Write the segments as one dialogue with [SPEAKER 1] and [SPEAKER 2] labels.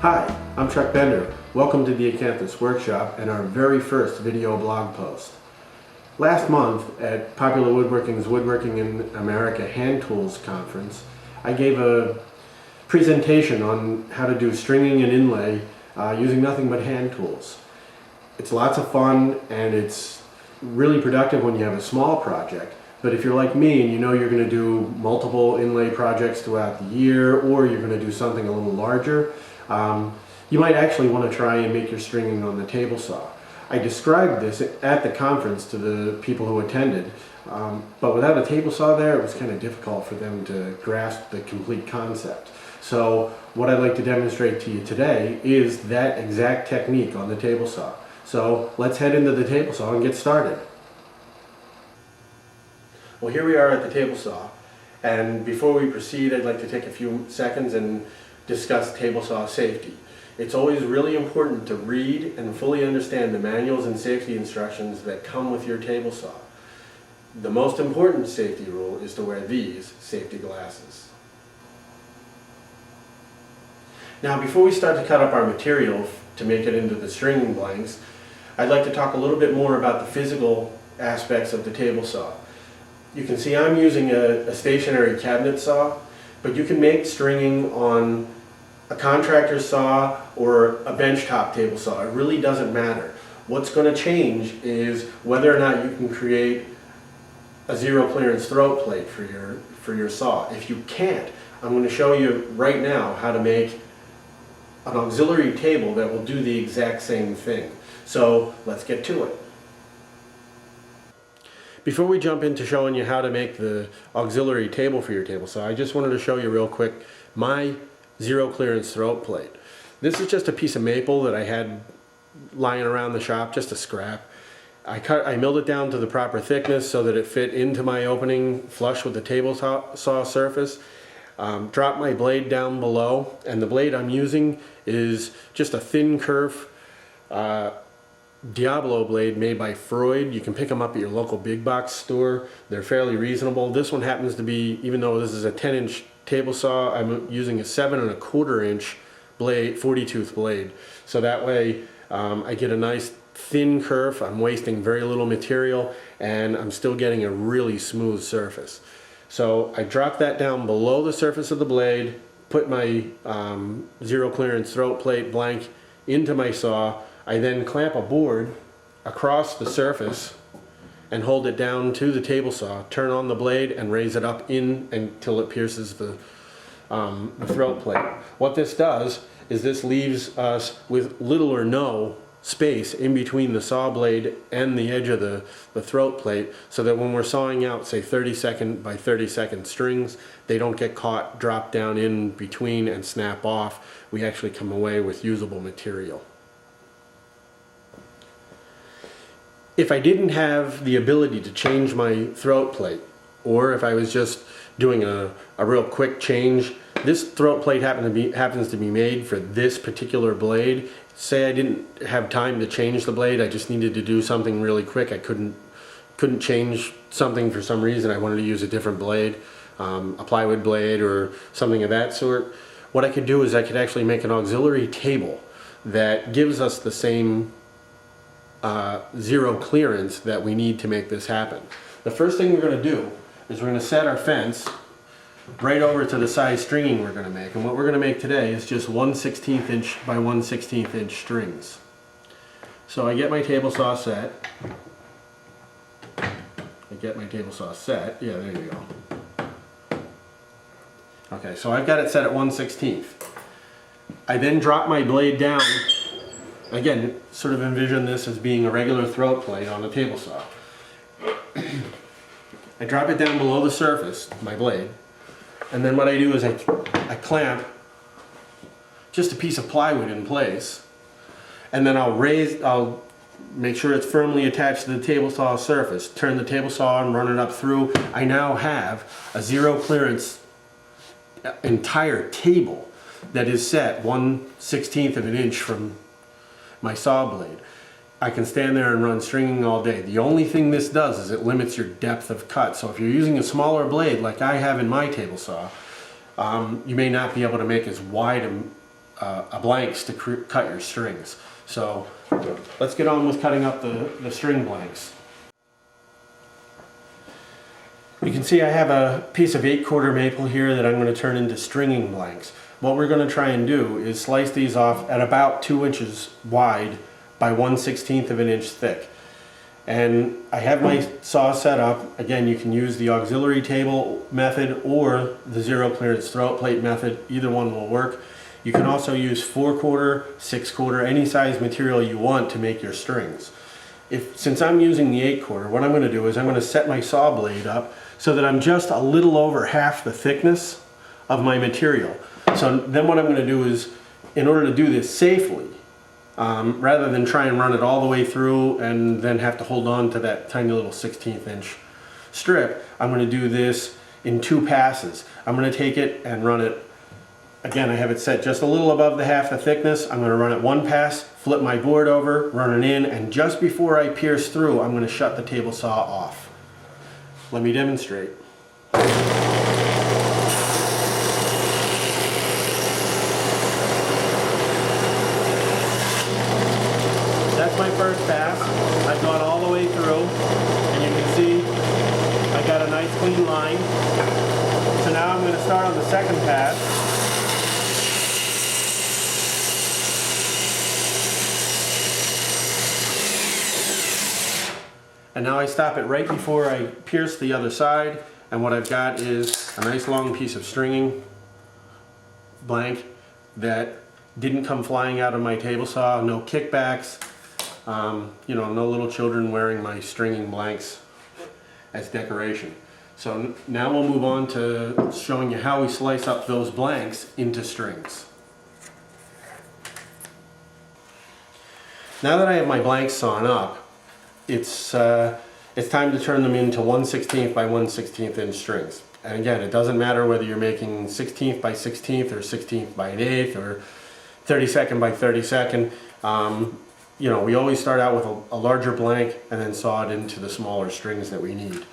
[SPEAKER 1] Hi, I'm Chuck Bender. Welcome to the Acanthus Workshop and our very first video blog post. Last month at Popular Woodworking's Woodworking in America Hand Tools Conference, I gave a presentation on how to do stringing and inlay using nothing but hand tools. It's lots of fun and it's really productive when you have a small project. But if you're like me and you know you're going to do multiple inlay projects throughout the year, or you're going to do something a little larger, you might actually want to try and make your stringing on the table saw. I described this at the conference to the people who attended, but without a table saw there, it was kind of difficult for them to grasp the complete concept. So what I'd like to demonstrate to you today is that exact technique on the table saw. So let's head into the table saw and get started. Well, here we are at the table saw, and before we proceed, I'd like to take a few seconds and discuss table saw safety. It's always really important to read and fully understand the manuals and safety instructions that come with your table saw. The most important safety rule is to wear these safety glasses. Now, before we start to cut up our material to make it into the stringing blanks, I'd like to talk a little bit more about the physical aspects of the table saw. You can see I'm using a stationary cabinet saw, but you can make stringing on a contractor saw or a benchtop table saw. It really doesn't matter. What's going to change is whether or not you can create a zero clearance throat plate for your saw. If you can't, I'm going to show you right now how to make an auxiliary table that will do the exact same thing. So let's get to it. Before we jump into showing you how to make the auxiliary table for your table saw, I just wanted to show you real quick my zero clearance throat plate. This is just a piece of maple that I had lying around the shop, just a scrap. I milled it down to the proper thickness so that it fit into my opening flush with the table saw surface. Dropped my blade down below, and the blade I'm using is just a thin kerf Diablo blade made by Freud. You can pick them up at your local big box store. They're fairly reasonable. This one happens to be, even though this is a 10-inch table saw, I'm using a 7 1/4 inch blade, 40-tooth blade. So that way I get a nice thin kerf. I'm wasting very little material and I'm still getting a really smooth surface. So I drop that down below the surface of the blade, put my zero clearance throat plate blank into my saw. I then clamp a board across the surface and hold it down to the table saw, turn on the blade and raise it up in until it pierces the throat plate. What this does is this leaves us with little or no space in between the saw blade and the edge of the throat plate, so that when we're sawing out, say 30-second by 30-second strings, they don't get caught, drop down in between and snap off. We actually come away with usable material. If I didn't have the ability to change my throat plate, or if I was just doing a real quick change, this throat plate happens to be made for this particular blade. Say I didn't have time to change the blade, I just needed to do something really quick. I couldn't change something for some reason. I wanted to use a different blade, a plywood blade or something of that sort. What I could do is I could actually make an auxiliary table that gives us the same zero clearance that we need to make this happen. The first thing we're going to do is we're going to set our fence right over to the size stringing we're going to make. And what we're going to make today is just 1/16 inch by 1/16 inch strings. So I get my table saw set. Yeah, there you go. Okay, so I've got it set at 1/16. I then drop my blade down. Again, sort of envision this as being a regular throat plate on a table saw. I drop it down below the surface, my blade, and then what I do is I clamp just a piece of plywood in place, and then I'll make sure it's firmly attached to the table saw surface, turn the table saw on, run it up through. I now have a zero clearance entire table that is set 1/16 of an inch from my saw blade. I can stand there and run stringing all day. The only thing this does is it limits your depth of cut. So if you're using a smaller blade like I have in my table saw, you may not be able to make as wide blanks to cut your strings. So let's get on with cutting up the string blanks. You can see I have a piece of 8/4 maple here that I'm going to turn into stringing blanks. What we're going to try and do is slice these off at about 2 inches wide by 1/16 of an inch thick. And I have my saw set up. Again, you can use the auxiliary table method or the zero clearance throat plate method. Either one will work. You can also use 4/4, 6/4, any size material you want to make your strings. Since I'm using the 8/4, what I'm going to do is I'm going to set my saw blade up so that I'm just a little over half the thickness of my material. So then what I'm going to do is, in order to do this safely, rather than try and run it all the way through and then have to hold on to that tiny little 1/16 inch strip, I'm going to do this in 2 passes. I'm going to take it and run it, again, I have it set just a little above the half the thickness. I'm going to run it 1 pass, flip my board over, run it in, and just before I pierce through, I'm going to shut the table saw off. Let me demonstrate. That's my first pass. I've gone all the way through, and you can see I got a nice clean line. So now I'm going to start on the second pass. And now I stop it right before I pierce the other side, and what I've got is a nice long piece of stringing blank that didn't come flying out of my table saw, no kickbacks, you know, no little children wearing my stringing blanks as decoration. So now we'll move on to showing you how we slice up those blanks into strings. Now that I have my blanks sawn up, it's time to turn them into 1/16 by 1/16 inch strings. And again, it doesn't matter whether you're making 16th by 16th or 16th by an eighth or 32nd by 32nd. You know, we always start out with a larger blank and then saw it into the smaller strings that we need.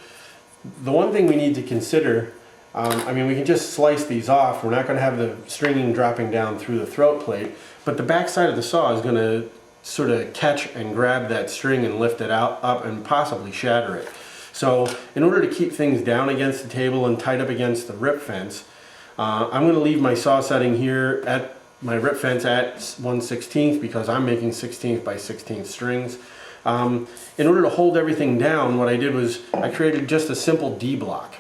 [SPEAKER 1] The one thing we need to consider, I mean, we can just slice these off. We're not going to have the stringing dropping down through the throat plate, but the back side of the saw is going to sort of catch and grab that string and lift it out up and possibly shatter it. So in order to keep things down against the table and tight up against the rip fence, I'm going to leave my saw setting here at my rip fence at 1/16 because I'm making 16th by 16th strings. In order to hold everything down, what I did was I created just a simple D block.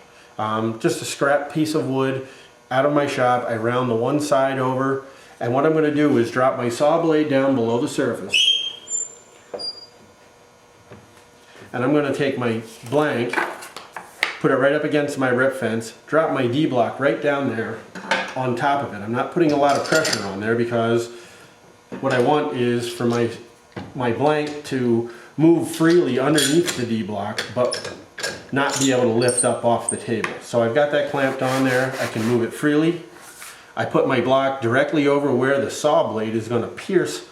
[SPEAKER 1] Just a scrap piece of wood out of my shop. I round the one side over, and what I'm going to do is drop my saw blade down below the surface. And I'm going to take my blank, put it right up against my rip fence, drop my D block right down there on top of it. I'm not putting a lot of pressure on there because what I want is for my blank to move freely underneath the D block, but not be able to lift up off the table. So I've got that clamped on there. I can move it freely. I put my block directly over where the saw blade is going to pierce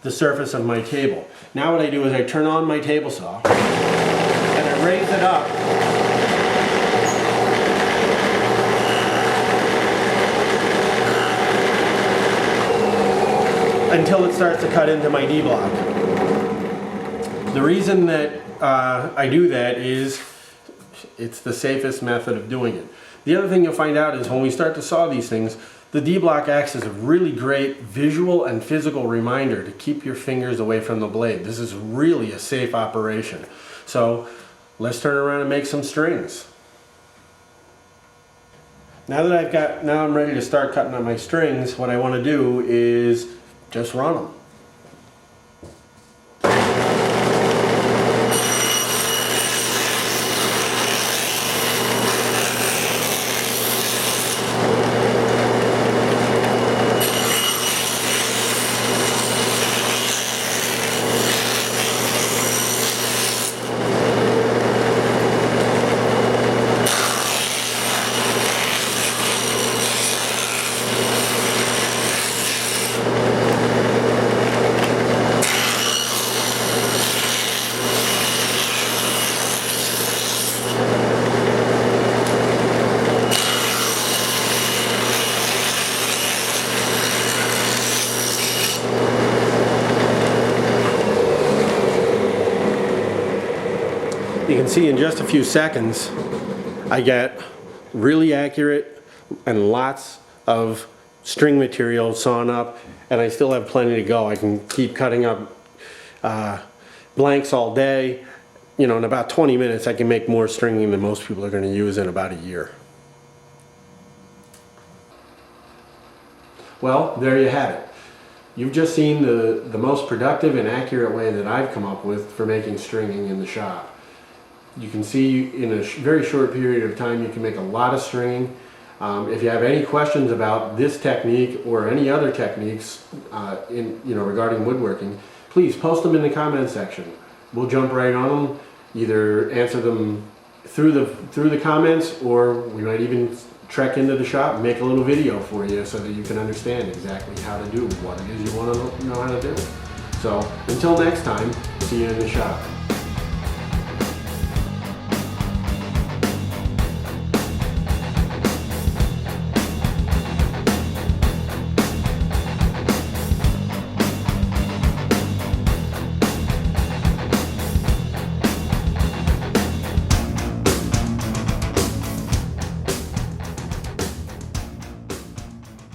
[SPEAKER 1] the surface of my table. Now what I do is I turn on my table saw and I raise it up until it starts to cut into my D block. The reason that I do that is it's the safest method of doing it. The other thing you'll find out is when we start to saw these things, the D block acts as a really great visual and physical reminder to keep your fingers away from the blade. This is really a safe operation. So let's turn around and make some strings. Now I'm ready to start cutting up my strings, what I want to do is just run them. You can see in just a few seconds, I get really accurate and lots of string material sawn up, and I still have plenty to go. I can keep cutting up blanks all day. You know, in about 20 minutes I can make more stringing than most people are going to use in about a year. Well, there you have it. You've just seen the most productive and accurate way that I've come up with for making stringing in the shop. You can see in a very short period of time you can make a lot of stringing. If you have any questions about this technique or any other techniques regarding woodworking, please post them in the comment section. We'll jump right on them, either answer them through the comments, or we might even trek into the shop and make a little video for you so that you can understand exactly how to do what it is you want to know how to do. So until next time, see you in the shop.